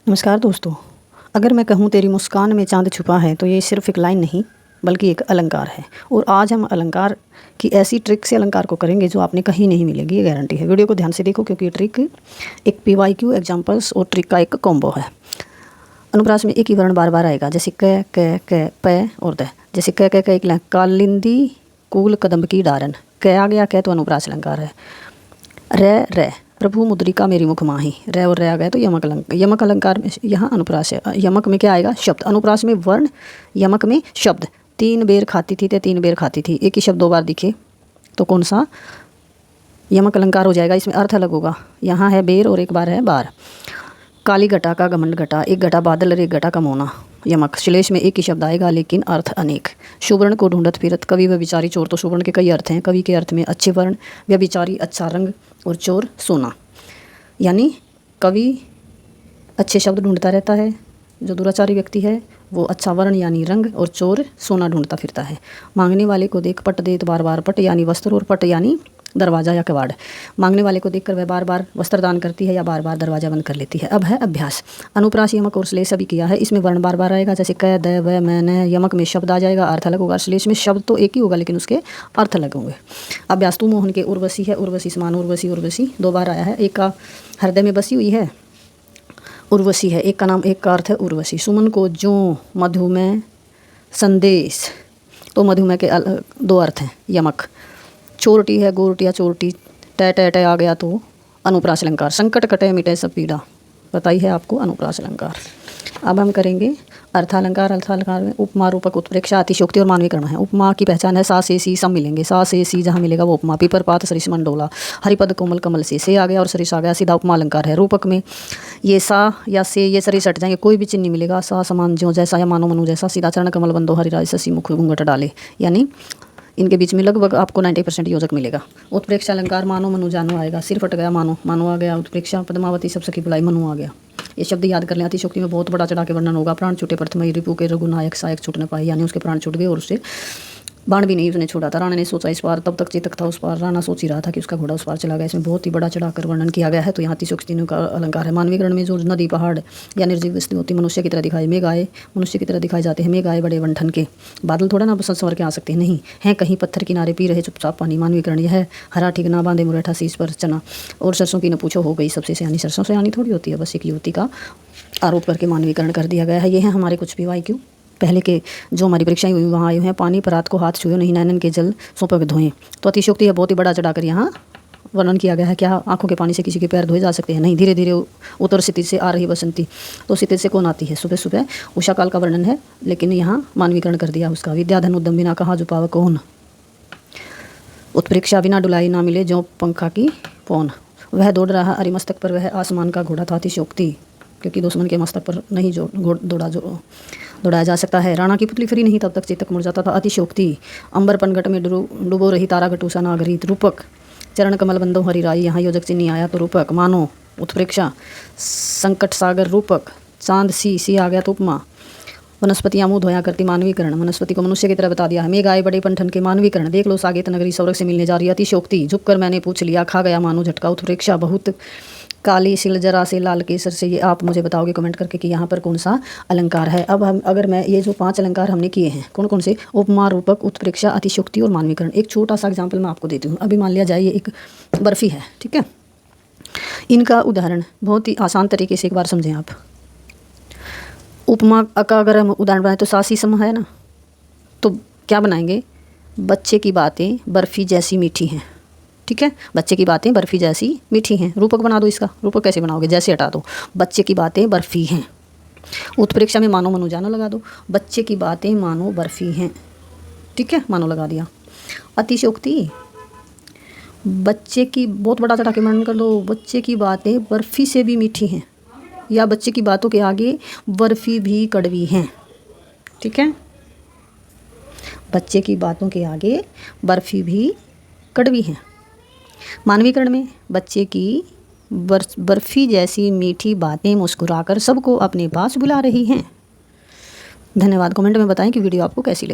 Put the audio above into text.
नमस्कार दोस्तों। अगर मैं कहूँ तेरी मुस्कान में चांद छुपा है तो ये सिर्फ एक लाइन नहीं बल्कि एक अलंकार है। और आज हम अलंकार की ऐसी ट्रिक से अलंकार को करेंगे जो आपने कहीं नहीं मिलेगी, ये गारंटी है। वीडियो को ध्यान से देखो क्योंकि ये ट्रिक एक PYQ एग्जाम्पल्स और ट्रिक का एक कॉम्बो है। अनुप्रास में एक ही वर्ण बार बार आएगा, जैसे क प और द। जैसे क एक कालिंदी कूल कदम्ब की डारन, क आ गया क तो अनुप्रास अलंकार है। रे प्रभु मुद्रिका मेरी मुख माही, रे और रे आ गए तो यमक अलंकार में यहाँ अनुप्रास है। यमक में क्या आएगा? शब्द। अनुप्रास में वर्ण, यमक में शब्द। 3 बेर खाती थी ते 3 बेर खाती थी, एक ही शब्द 2 बार दिखे तो कौन सा यमक अलंकार हो जाएगा? इसमें अर्थ अलग होगा। यहाँ है बेर और एक बार है बार। काली घटा का घमंड घटा, एक घटा बादल और एक घटा का मोना, यमक। श्लेष में एक ही शब्द आएगा लेकिन अर्थ अनेक। सुवर्ण को ढूंढत फिरत, कवि व्यभिचारी चोर। तो सुवर्ण के कई अर्थ हैं। कवि के अर्थ में अच्छे वर्ण, व्यभिचारी अच्छा रंग और चोर सोना। यानी कवि अच्छे शब्द ढूंढता रहता है, जो दुराचारी व्यक्ति है वो अच्छा वर्ण यानी रंग और चोर सोना ढूंढता फिरता है। मांगने वाले को देख पट देत बार बार, पट यानी वस्त्र और पट यानी दरवाज़ा या कबाड़। मांगने वाले को देखकर वह बार बार वस्त्र दान करती है या बार बार दरवाज़ा बंद कर लेती है। अब है अभ्यास। अनुप्रास, यमक और श्लेष सभी किया है। इसमें वर्ण बार बार आएगा, जैसे क द व मैं न। यमक में शब्द आ जाएगा, अर्थ अलग होगा। श्लेष में शब्द तो एक ही होगा लेकिन उसके अर्थ अलग होंगे। अभ्यास। तू मोहन के उर्वशी है, उर्वशी समान उर्वशी, उर्वशी 2 बार आया है। एक का हृदय में बसी हुई है, उर्वशी है। एक का नाम, एक का अर्थ है उर्वशी। सुमन को जो मधुमेह संदेश, तो मधुमेह के 2 अर्थ हैं, यमक। चोरटी है, गोरटिया चोरटी, ट आ गया तो अनुप्रास अलंकार। संकट कटे मिटे सब पीड़ा, बताई है आपको अनुप्रास अलंकार। अब हम करेंगे अर्थालंकार। अर्थालंकार में उपमा, रूपक, उत्प्रेक्षा, अतिशयोक्ति और मानवीकरण है। उपमा की पहचान है सा से सी सब मिलेंगे। सा से सी जहाँ मिलेगा वो उपमा। पीपर पात सरिस मंडोला, हरिपद कोमल कमल से आ गया और सरिस आ गया, सीधा उपमा अलंकार है। रूपक में ये सा या से ये सरिस हट जाएंगे, कोई भी चिन्ह नहीं मिलेगा। सा समान ज्यों जैसा या मानो मनु जैसा, सीधा चरण कमल बंदो हरिराज शशि मुख घूंघट डाले, यानी इनके बीच में लगभग आपको 90% योजक मिलेगा। उत्प्रेक्षा अलंकार मानो मनु जानो आएगा, सिर फट गया मानो, मानो आ गया। उत्प्रेक्षा पद्मावती सब सखी बुलाई, मनु आ गया। ये शब्द याद कर लें। अतिशयोक्ति में बहुत बड़ा चढ़ा के वर्णन होगा। प्राण छूटे प्रथमई रिपु के रघुनायक सहायक छूट न पाए, यानी उसके प्राण छूट गए और उससे बाण भी नहीं उसने छोड़ा था। राणा ने सोचा इस पार, तब तक चेतक था उस पार। राणा सोच ही रहा था कि उसका घोड़ा उस पार चला गया। इसमें बहुत ही बड़ा चढ़ाकर वर्णन किया गया है, तो यहाँ अतिशयोक्ति का अलंकार है। मानवीकरण में जो नदी पहाड़ या निर्जीव वस्तु होती मनुष्य की तरह दिखाई, मेघ आए मनुष्य की तरह दिखाई जाते हैं। मेघ आए बड़े बंठन के, बादल थोड़ा ना संवर के आ सकते हैं, नहीं है कहीं पत्थर किनारे पी रहे चुपचाप पानी। मानवीकरण यह है, हरा ठीक ना बांधे मुरैठा शीश पर चना, और सरसों की न पूछो हो गई सबसे सयानी। सरसों सयानी थोड़ी होती है, बस एक युवती का आरोप करके मानवीकरण कर दिया गया है। ये है हमारे कुछ PYQ पहले के जो हमारी परीक्षाएं हुई वहाँ आए हैं। पानी पर रात को हाथ छुए नहीं, नैनन के जल सौंपक धोएं। तो अतिशयोक्ति है, बहुत ही बड़ा चढ़ाकर यहाँ वर्णन किया गया है। क्या आंखों के पानी से किसी के पैर धोए जा सकते हैं? नहीं। धीरे धीरे उत्तर क्षितिज से आ रही बसंती, तो क्षितिज से कौन आती है? सुबह सुबह उषा काल का वर्णन है, लेकिन यहाँ मानवीकरण कर दिया उसका। विद्याधन उद्यम बिना कहा जो पाव कौन, उत्प्रेक्षा बिना डुलाई ना मिले जो पंखा की पौन। वह दौड़ रहा अरि मस्तक पर, वह आसमान का घोड़ा था। अतिशयोक्ति, क्योंकि दुश्मन के मस्तक पर नहीं जो दौड़ाया जा सकता है। राणा की पुतली फ्री नहीं, तब तक चेतक मुड़ जाता था। अतिशयोक्ति, अंबर पनघट में डुबो रही तारा घटूसा नागरीत। रूपक, चरण कमल बंदो हरिराई, यहाँ योजक चिन्ह नहीं आया तो रूपक। मानो, उत्प्रेक्षा, संकट सागर। रूपक, चांद सी आ गया तो उपमा। वनस्पतियाँ मुँह धोया करती, मानवीकरण। वनस्पति को मनुष्य की तरह बता दिया है। मेघ आए बड़े पंठन के, मानवीकरण। देख लो साकेत नगरी स्वर्ग से मिलने जा रही है। अतिशयोक्ति, झुककर मैंने पूछ लिया, खा गया मानो झटका। उत्प्रेक्षा, बहुत काली सिल जरा से लाल केसर से। ये आप मुझे बताओगे कमेंट करके कि यहाँ पर कौन सा अलंकार है। अब हम अगर मैं ये जो 5 अलंकार हमने किए हैं, कौन कौन से? उपमा, रूपक, उत्प्रेक्षा, अतिशयोक्ति और मानवीकरण। एक छोटा सा एग्जाम्पल मैं आपको देती हूँ। अभी मान लिया जाए ये एक बर्फ़ी है, ठीक है। इनका उदाहरण बहुत ही आसान तरीके से एक बार समझें आप। उपमा का अगर हम उदाहरण बनाएं तो सासी सम है ना, तो क्या बनाएंगे? बच्चे की बातें बर्फ़ी जैसी मीठी हैं, ठीक है। बच्चे की बातें बर्फ़ी जैसी मीठी हैं। रूपक बना दो इसका। रूपक कैसे बनाओगे? जैसे हटा दो, बच्चे की बातें बर्फ़ी हैं। उत्प्रेक्षा में मानो मनु जानो लगा दो, बच्चे की बातें मानो बर्फ़ी हैं, ठीक है, मानो लगा दिया। अतिशयोक्ति, बच्चे की बहुत बड़ा चढ़ा के वर्णन कर दो, बच्चे की बातें बर्फ़ी से भी मीठी हैं, या बच्चे की बातों के आगे बर्फ़ी भी कड़वी हैं, ठीक है। बच्चे की बातों के आगे बर्फ़ी भी कड़वी हैं। मानवीकरण में बच्चे की बर्फ़ी जैसी मीठी बातें मुस्कुराकर सबको अपने पास बुला रही हैं। धन्यवाद। कमेंट में बताएं कि वीडियो आपको कैसी लगी।